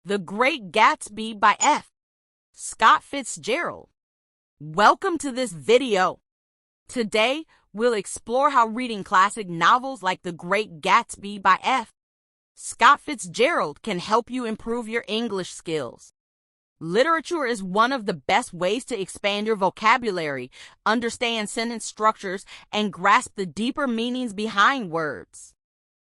The Great Gatsby by F. Scott Fitzgerald. Welcome to this video. Today, we'll explore how reading classic novels like The Great Gatsby by F. Scott Fitzgerald can help you improve your English skills. Literature is one of the best ways to expand your vocabulary, understand sentence structures, and grasp the deeper meanings behind words.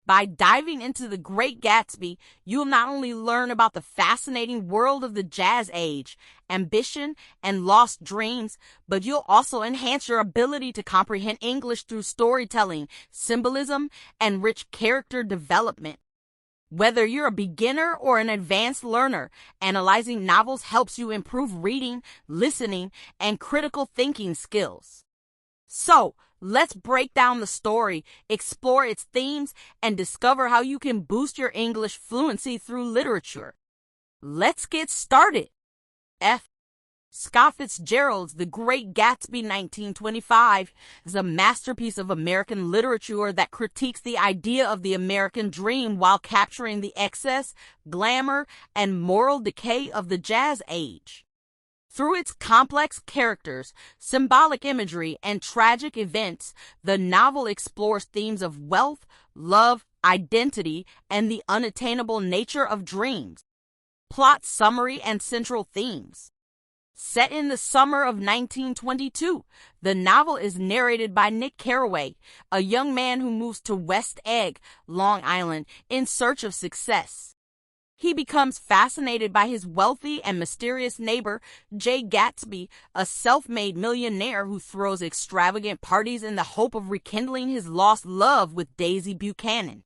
By diving into The Great Gatsby, you'll not only learn about the fascinating world of the Jazz Age, ambition, and lost dreams, but you'll also enhance your ability to comprehend English through storytelling, symbolism, and rich character development. Whether you're a beginner or an advanced learner, analyzing novels helps you improve reading, listening, and critical thinking skills. So, let's break down the story, explore its themes, and discover how you can boost your English fluency through literature. Let's get started. F. Scott Fitzgerald's The Great Gatsby 1925 is a masterpiece of American literature that critiques the idea of the American dream while capturing the excess, glamour, and moral decay of the Jazz Age. Through its complex characters, symbolic imagery, and tragic events, the novel explores themes of wealth, love, identity, and the unattainable nature of dreams. Plot summary and central themes. Set in the summer of 1922, the novel is narrated by Nick Carraway, a young man who moves to West Egg, Long Island, in search of success. He becomes fascinated by his wealthy and mysterious neighbor, Jay Gatsby, a self-made millionaire who throws extravagant parties in the hope of rekindling his lost love with Daisy Buchanan.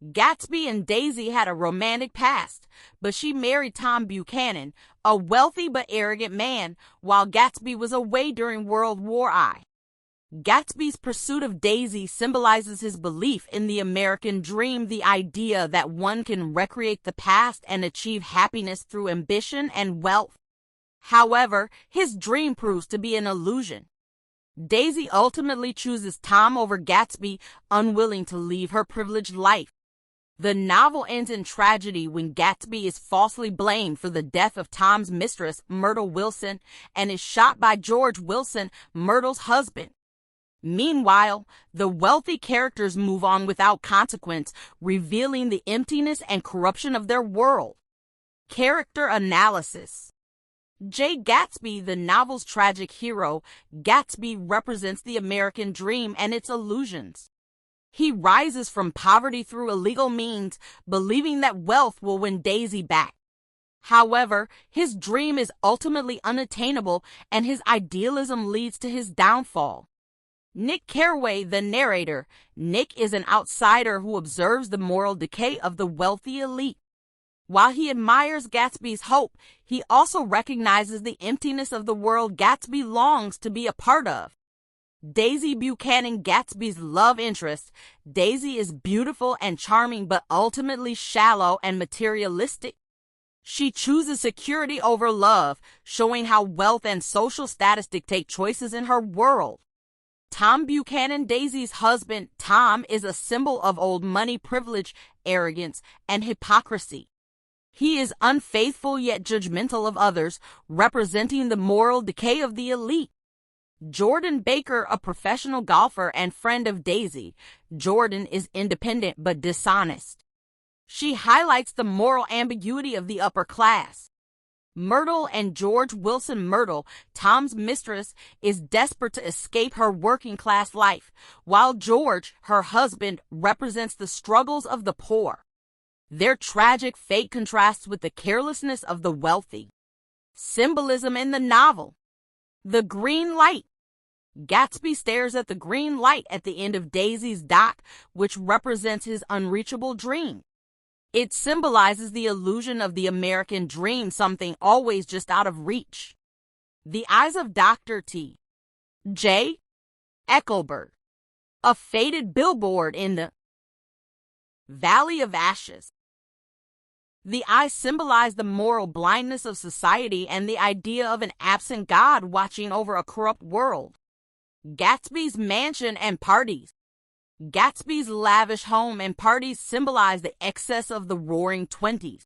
Gatsby and Daisy had a romantic past, but she married Tom Buchanan, a wealthy but arrogant man, while Gatsby was away during World War I. Gatsby's pursuit of Daisy symbolizes his belief in the American dream, the idea that one can recreate the past and achieve happiness through ambition and wealth. However, his dream proves to be an illusion. Daisy ultimately chooses Tom over Gatsby, unwilling to leave her privileged life. The novel ends in tragedy when Gatsby is falsely blamed for the death of Tom's mistress, Myrtle Wilson, and is shot by George Wilson, Myrtle's husband. Meanwhile, the wealthy characters move on without consequence, revealing the emptiness and corruption of their world. Character analysis. Jay Gatsby, the novel's tragic hero, Gatsby represents the American dream and its illusions. He rises from poverty through illegal means, believing that wealth will win Daisy back. However, his dream is ultimately unattainable, and his idealism leads to his downfall. Nick Carraway, the narrator. Nick is an outsider who observes the moral decay of the wealthy elite. While he admires Gatsby's hope, he also recognizes the emptiness of the world Gatsby longs to be a part of. Daisy Buchanan, Gatsby's love interest. Daisy is beautiful and charming, but ultimately shallow and materialistic. She chooses security over love, showing how wealth and social status dictate choices in her world. Tom Buchanan, Daisy's husband. Tom is a symbol of old money privilege, arrogance, and hypocrisy. He is unfaithful yet judgmental of others, representing the moral decay of the elite. Jordan Baker, a professional golfer and friend of Daisy. Jordan is independent but dishonest. She highlights the moral ambiguity of the upper class. Myrtle and George Wilson. Myrtle, Tom's mistress, is desperate to escape her working-class life, while George, her husband, represents the struggles of the poor. Their tragic fate contrasts with the carelessness of the wealthy. Symbolism in the novel. The green light. Gatsby stares at the green light at the end of Daisy's dock, which represents his unreachable dream. It symbolizes the illusion of the American dream, something always just out of reach. The eyes of Dr. T. J. Eckelberg. A faded billboard in the Valley of Ashes. The eyes symbolize the moral blindness of society and the idea of an absent God watching over a corrupt world. Gatsby's mansion and parties. Gatsby's lavish home and parties symbolize the excess of the Roaring Twenties.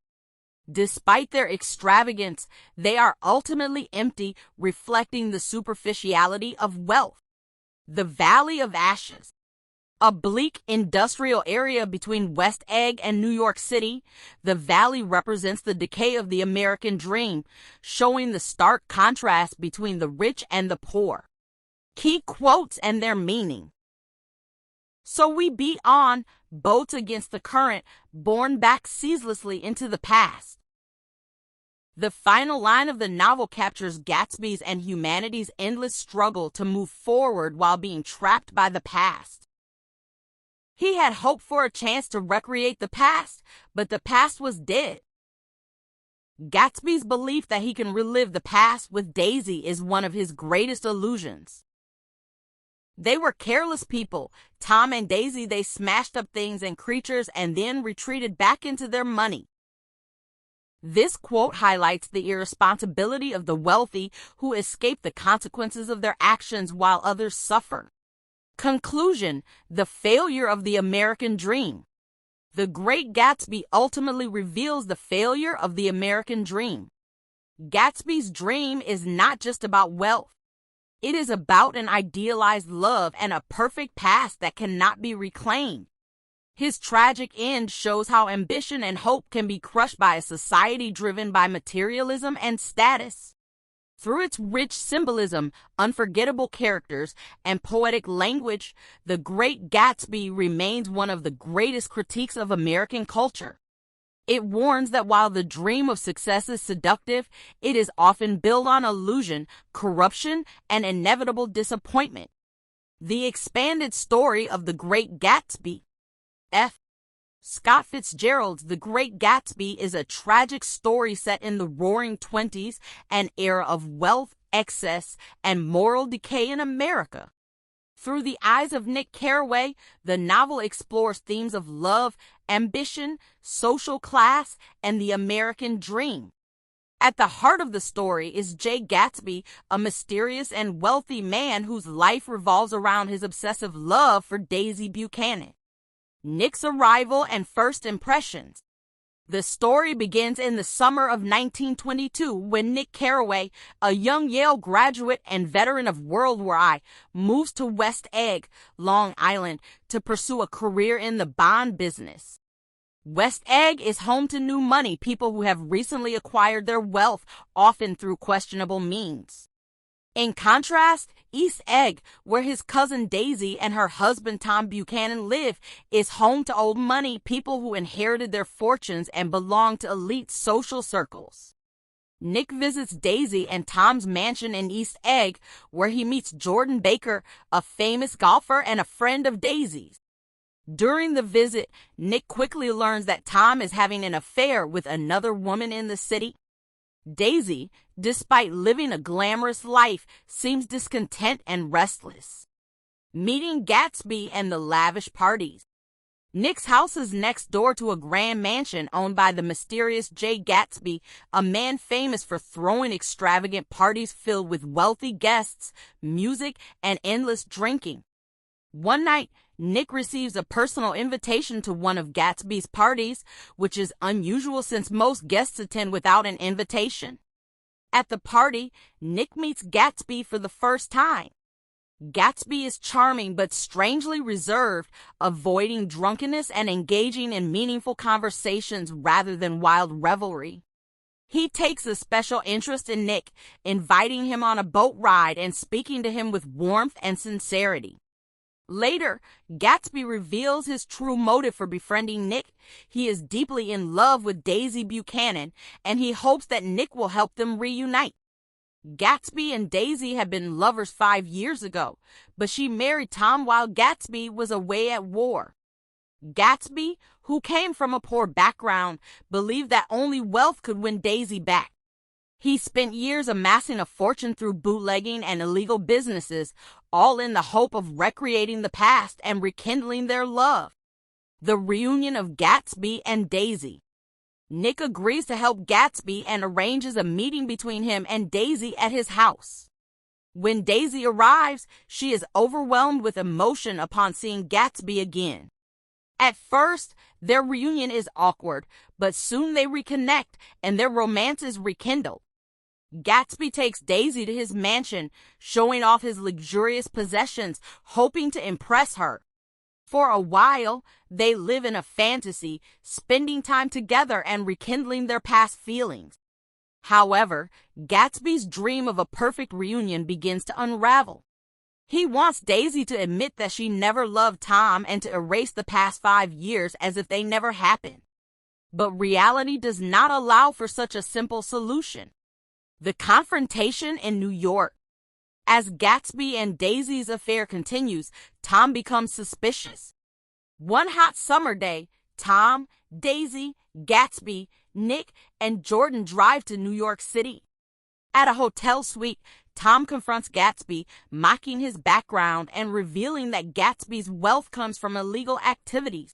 Despite their extravagance, they are ultimately empty, reflecting the superficiality of wealth. The Valley of Ashes. A bleak industrial area between West Egg and New York City, the valley represents the decay of the American dream, showing the stark contrast between the rich and the poor. Key quotes and their meaning. So we beat on, boats against the current, borne back ceaselessly into the past. The final line of the novel captures Gatsby's and humanity's endless struggle to move forward while being trapped by the past. He had hoped for a chance to recreate the past, but the past was dead. Gatsby's belief that he can relive the past with Daisy is one of his greatest illusions. They were careless people. Tom and Daisy, they smashed up things and creatures and then retreated back into their money. This quote highlights the irresponsibility of the wealthy who escape the consequences of their actions while others suffer. Conclusion: the failure of the American dream. The Great Gatsby ultimately reveals the failure of the American dream. Gatsby's dream is not just about wealth. It is about an idealized love and a perfect past that cannot be reclaimed. His tragic end shows how ambition and hope can be crushed by a society driven by materialism and status. Through its rich symbolism, unforgettable characters, and poetic language, The Great Gatsby remains one of the greatest critiques of American culture. It warns that while the dream of success is seductive, it is often built on illusion, corruption, and inevitable disappointment. The expanded story of The Great Gatsby. F. Scott Fitzgerald's The Great Gatsby is a tragic story set in the Roaring Twenties, an era of wealth, excess, and moral decay in America. Through the eyes of Nick Carraway, the novel explores themes of love, ambition, social class, and the American dream. At the heart of the story is Jay Gatsby, a mysterious and wealthy man whose life revolves around his obsessive love for Daisy Buchanan. Nick's arrival and first impressions. The story begins in the summer of 1922 when Nick Carraway, a young Yale graduate and veteran of World War I, moves to West Egg, Long Island, to pursue a career in the bond business. West Egg is home to new money, people who have recently acquired their wealth, often through questionable means. In contrast, East Egg, where his cousin Daisy and her husband Tom Buchanan live, is home to old money, people who inherited their fortunes and belong to elite social circles. Nick visits Daisy and Tom's mansion in East Egg, where he meets Jordan Baker, a famous golfer and a friend of Daisy's. During the visit, Nick quickly learns that Tom is having an affair with another woman in the city. Daisy, despite living a glamorous life, seems discontent and restless. Meeting Gatsby and the lavish parties. Nick's house is next door to a grand mansion owned by the mysterious Jay Gatsby, a man famous for throwing extravagant parties filled with wealthy guests, music, and endless drinking. One night, Nick receives a personal invitation to one of Gatsby's parties, which is unusual since most guests attend without an invitation. At the party, Nick meets Gatsby for the first time. Gatsby is charming but strangely reserved, avoiding drunkenness and engaging in meaningful conversations rather than wild revelry. He takes a special interest in Nick, inviting him on a boat ride and speaking to him with warmth and sincerity. Later, Gatsby reveals his true motive for befriending Nick. He is deeply in love with Daisy Buchanan, and he hopes that Nick will help them reunite. Gatsby and Daisy had been lovers 5 years ago, but she married Tom while Gatsby was away at war. Gatsby, who came from a poor background, believed that only wealth could win Daisy back. He spent years amassing a fortune through bootlegging and illegal businesses, all in the hope of recreating the past and rekindling their love. The reunion of Gatsby and Daisy. Nick agrees to help Gatsby and arranges a meeting between him and Daisy at his house. When Daisy arrives, she is overwhelmed with emotion upon seeing Gatsby again. At first, their reunion is awkward, but soon they reconnect and their romance is rekindled. Gatsby takes Daisy to his mansion, showing off his luxurious possessions, hoping to impress her. For a while, they live in a fantasy, spending time together and rekindling their past feelings. However, Gatsby's dream of a perfect reunion begins to unravel. He wants Daisy to admit that she never loved Tom and to erase the past 5 years as if they never happened. But reality does not allow for such a simple solution. The confrontation in New York. As Gatsby and Daisy's affair continues, Tom becomes suspicious. One hot summer day, Tom, Daisy, Gatsby, Nick, and Jordan drive to New York City. At a hotel suite, Tom confronts Gatsby, mocking his background and revealing that Gatsby's wealth comes from illegal activities.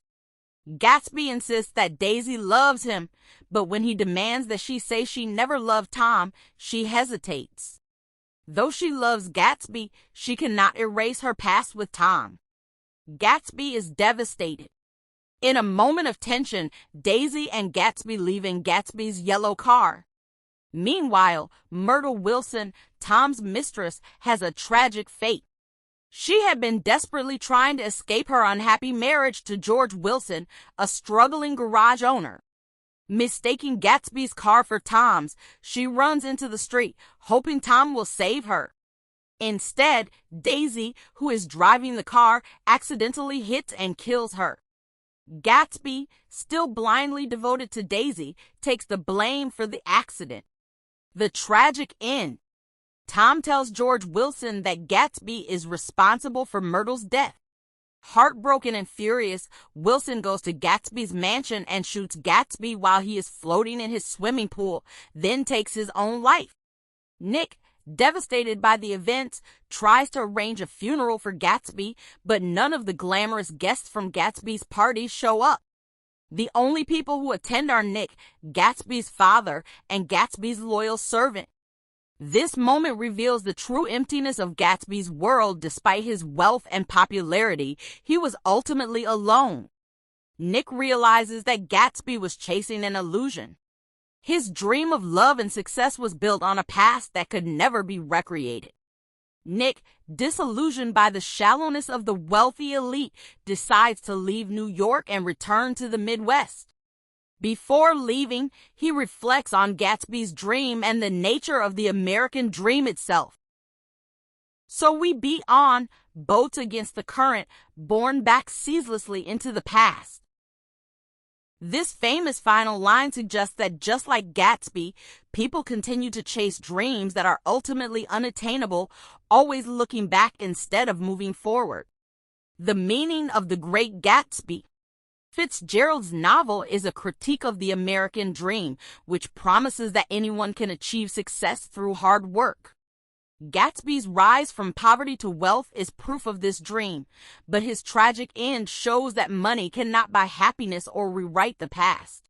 Gatsby insists that Daisy loves him, but when he demands that she say she never loved Tom, she hesitates. Though she loves Gatsby, she cannot erase her past with Tom. Gatsby is devastated. In a moment of tension, Daisy and Gatsby leave in Gatsby's yellow car. Meanwhile, Myrtle Wilson, Tom's mistress, has a tragic fate. She had been desperately trying to escape her unhappy marriage to George Wilson, a struggling garage owner. Mistaking Gatsby's car for Tom's, she runs into the street, hoping Tom will save her. Instead, Daisy, who is driving the car, accidentally hits and kills her. Gatsby, still blindly devoted to Daisy, takes the blame for the accident. The tragic end. Tom tells George Wilson that Gatsby is responsible for Myrtle's death. Heartbroken and furious, Wilson goes to Gatsby's mansion and shoots Gatsby while he is floating in his swimming pool, then takes his own life. Nick, devastated by the events, tries to arrange a funeral for Gatsby, but none of the glamorous guests from Gatsby's party show up. The only people who attend are Nick, Gatsby's father, and Gatsby's loyal servant. This moment reveals the true emptiness of Gatsby's world. Despite his wealth and popularity, he was ultimately alone. Nick realizes that Gatsby was chasing an illusion. His dream of love and success was built on a past that could never be recreated. Nick, disillusioned by the shallowness of the wealthy elite, decides to leave New York and return to the Midwest. Before leaving, he reflects on Gatsby's dream and the nature of the American dream itself. So we beat on, boats against the current, borne back ceaselessly into the past. This famous final line suggests that just like Gatsby, people continue to chase dreams that are ultimately unattainable, always looking back instead of moving forward. The meaning of The Great Gatsby. Fitzgerald's novel is a critique of the American dream, which promises that anyone can achieve success through hard work. Gatsby's rise from poverty to wealth is proof of this dream, but his tragic end shows that money cannot buy happiness or rewrite the past.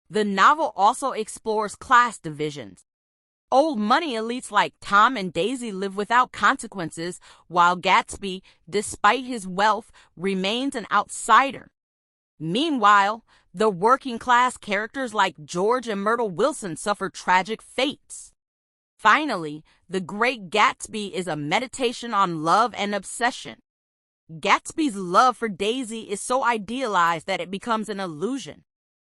The novel also explores class divisions. Old money elites like Tom and Daisy live without consequences, while Gatsby, despite his wealth, remains an outsider. Meanwhile, the working class characters like George and Myrtle Wilson suffer tragic fates. Finally, The Great Gatsby is a meditation on love and obsession. Gatsby's love for Daisy is so idealized that it becomes an illusion.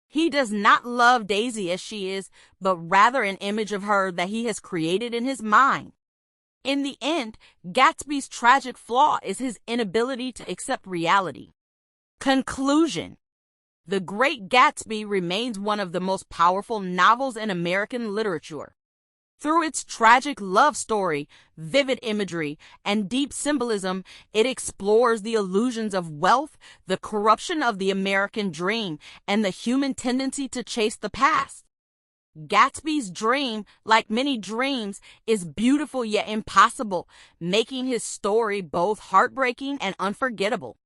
He does not love Daisy as she is, but rather an image of her that he has created in his mind. In the end, Gatsby's tragic flaw is his inability to accept reality. Conclusion. The Great Gatsby remains one of the most powerful novels in American literature. Through its tragic love story, vivid imagery, and deep symbolism, it explores the illusions of wealth, the corruption of the American dream, and the human tendency to chase the past. Gatsby's dream, like many dreams, is beautiful yet impossible, making his story both heartbreaking and unforgettable.